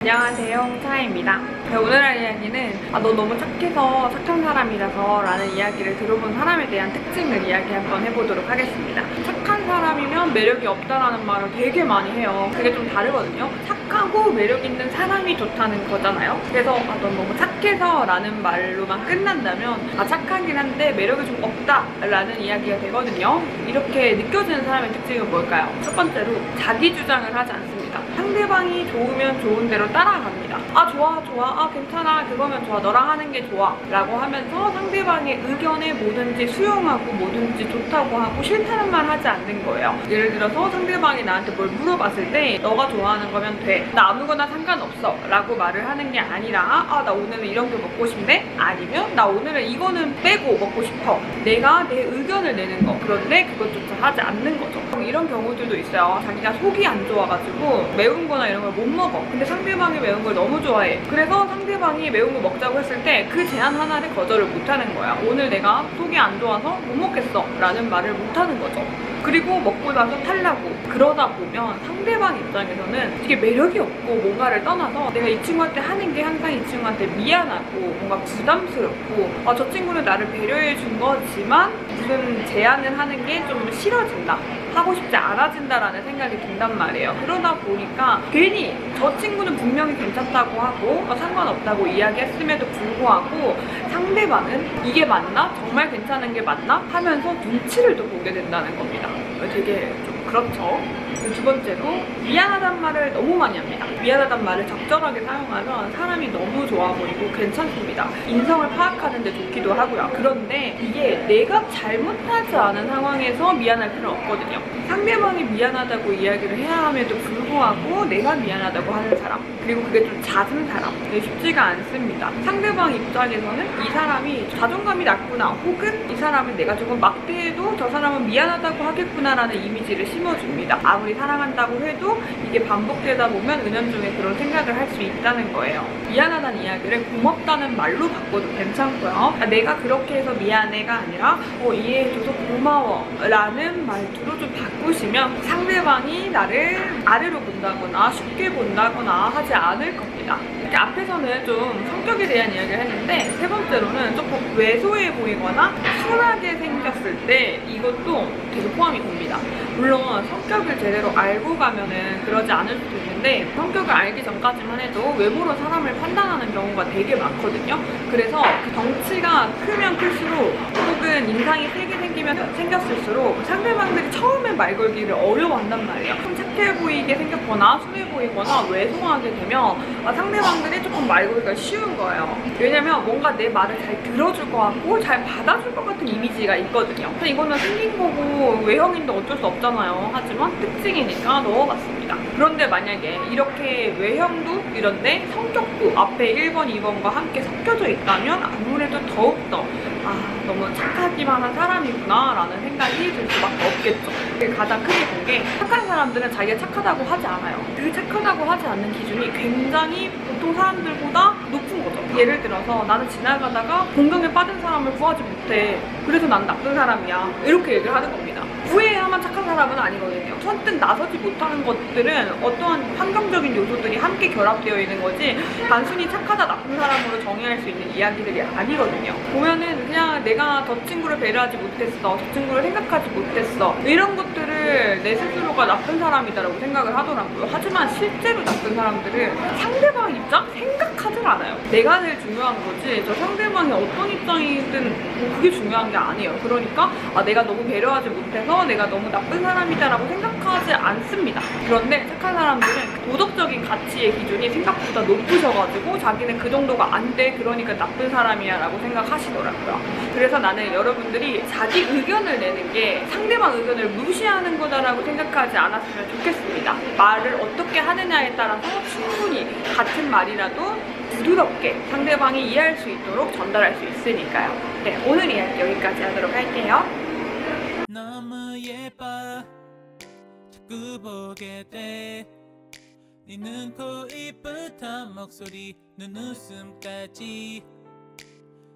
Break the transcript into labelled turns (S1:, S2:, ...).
S1: 안녕하세요, 차입니다. 오늘 할 이야기는 너 너무 착해서 착한 사람이라서 라는 이야기를 들어본 사람에 대한 특징을 이야기 한번 해보도록 하겠습니다. 착한 사람이면 매력이 없다라는 말을 되게 많이 해요. 그게 좀 다르거든요. 착하고 매력 있는 사람이 좋다는 거잖아요. 그래서 넌 너무 착해서 라는 말로만 끝난다면 착하긴 한데 매력이 좀 없다 라는 이야기가 되거든요. 이렇게 느껴지는 사람의 특징은 뭘까요? 첫 번째로 자기 주장을 하지 않습니다. 상대방이 좋으면 좋은 대로 따라갑니다. 좋아, 괜찮아, 그거면 좋아, 너랑 하는 게 좋아 라고 하면서 상대방의 의견에 뭐든지 수용하고 뭐든지 좋다고 하고 싫다는 말 하지 않는 거예요. 예를 들어서 상대방이 나한테 뭘 물어봤을 때 너가 좋아하는 거면 돼, 나 아무거나 상관없어 라고 말을 하는 게 아니라 나 오늘은 이런 게 먹고 싶네? 아니면 나 오늘은 이거는 빼고 먹고 싶어, 내가 내 의견을 내는 거. 그런데 그것조차 하지 않는 거죠. 이런 경우들도 있어요. 자기가 속이 안 좋아가지고 매운 거나 이런 걸 못 먹어. 근데 상대방이 매운 걸 너무 좋아해. 그래서 상대방이 매운 거 먹자고 했을 때 그 제안 하나를 거절을 못 하는 거야. 오늘 내가 속이 안 좋아서 못 먹겠어 라는 말을 못 하는 거죠. 그리고 먹고 나서 탈라고. 그러다 보면 상대방 입장에서는 되게 매력이 없고 뭔가를 떠나서 내가 이 친구한테 하는 게 항상 이 친구한테 미안하고 뭔가 부담스럽고 저 친구는 나를 배려해 준 거지만 무슨 제안을 하는 게 좀 싫어진다, 하고 싶지 않아진다라는 생각이 든단 말이에요. 그러다 보니까 괜히 저 친구는 분명히 괜찮다고 하고 상관없다고 이야기했음에도 불구하고 상대방은 이게 맞나? 정말 괜찮은 게 맞나? 하면서 눈치를 또 보게 된다는 겁니다. 되게 좀 그렇죠. 두 번째로 미안하단 말을 너무 많이 합니다. 미안하단 말을 적절하게 사용하면 사람이 너무 좋아 보이고 괜찮습니다. 인성을 파악하는 데 좋기도 하고요. 그런데 이게 내가 잘못하지 않은 상황에서 미안할 필요는 없거든요. 상대방이 미안하다고 이야기를 해야 함에도 불구하고 내가 미안하다고 하는 사람, 그리고 그게 좀 잦은 사람, 쉽지가 않습니다. 상대방 입장에서는 이 사람이 자존감이 낮구나, 혹은 이 사람은 내가 조금 막대해도 저 사람은 미안하다고 하겠구나라는 이미지를 심어줍니다. 아무리 사랑한다고 해도 이게 반복되다 보면 은연중에 그런 생각을 할 수 있다는 거예요. 미안하다는 이야기를 고맙다는 말로 바꿔도 괜찮고요. 내가 그렇게 해서 미안해가 아니라 이해해줘서 고마워 라는 말투로 좀 바꾸시면 상대방이 나를 아래로 본다거나 쉽게 본다거나 하지 않을 겁니다. 이렇게 앞에서는 좀 성격에 대한 이야기를 했는데, 세 번째로는 조금 왜소해 보이거나 순하게 생겼을 때 이것도 되게 포함이 됩니다. 물론 성격을 제대로 알고 가면은 그러지 않을 수도 있는데, 성격을 알기 전까지만 해도 외모로 사람을 판단하는 경우가 되게 많거든요. 그래서 그 덩치가 크면 클수록 혹은 인상이 세게 생겼을수록 상대방들이 처음에 말 걸기를 어려워한단 말이에요. 좀 착해 보이게 생겼거나 순해 보이거나 왜소하게 되면 상대방들이 조금 말 걸기가 쉬운 거예요. 왜냐면 뭔가 내 말을 잘 들어줄 것 같고 잘 받아줄 것 같은 이미지가 있거든요. 이거는 생긴 거고 외형인데 어쩔 수 없잖아요. 하지만 특징이니까 넣어봤습니다. 그런데 만약에 이렇게 외형도 이런데 성격도 앞에 1번, 2번과 함께 섞여져 있다면 아무래도 더욱더 너무 착하기만 한 사람이구나 라는 생각이 들 수밖에 없겠죠. 가장 크게 본 게, 착한 사람들은 자기가 착하다고 하지 않아요. 그 착하다고 하지 않는 기준이 굉장히 보통 사람들보다 높은 거죠. 예를 들어서 나는 지나가다가 공경에 빠진 사람을 구하지 못해, 그래서 난 나쁜 사람이야, 이렇게 얘기를 하는 겁니다. 구해야만 착한 사람은 아니거든요. 선뜻 나서지 못하는 것들은 어떠한 환경적인 요소들이 함께 결합되어 있는 거지 단순히 착하다 나쁜 사람으로 정의할 수 있는 이야기들이 아니거든요. 보면은 그냥 내가 저 친구를 배려하지 못했어, 저 친구를 생각하지 못했어, 이런 것들을 내 스스로가 나쁜 사람이다라고 생각을 하더라고요. 하지만 실제로 나쁜 사람들은 상대방 입장 생각하질 않아요. 내가 제일 중요한 거지 저 상대방이 어떤 입장이든 그게 중요한 게 아니에요. 그러니까 내가 너무 배려하지 못해서 내가 너무 나쁜 사람이다라고 생각하지 않습니다. 그런데 착한 사람들은 도덕적인 가치의 기준이 생각보다 높으셔가지고 자기는 그 정도가 안 돼, 그러니까 나쁜 사람이야 라고 생각하시더라고요. 그래서 나는 여러분들이 자기 의견을 내는 게 상대방 의견을 무시하는 거다라고 생각하지 않았으면 좋겠습니다. 말을 어떻게 하느냐에 따라서 충분히 같은 말이라도 부드럽게 상대방이 이해할 수 있도록 전달할 수 있으니까요. 네, 오늘 이야기 여기까지 하도록 할게요.
S2: 너무 예뻐 자꾸 보게 돼. 네 눈, 코, 입부터 목소리, 눈웃음까지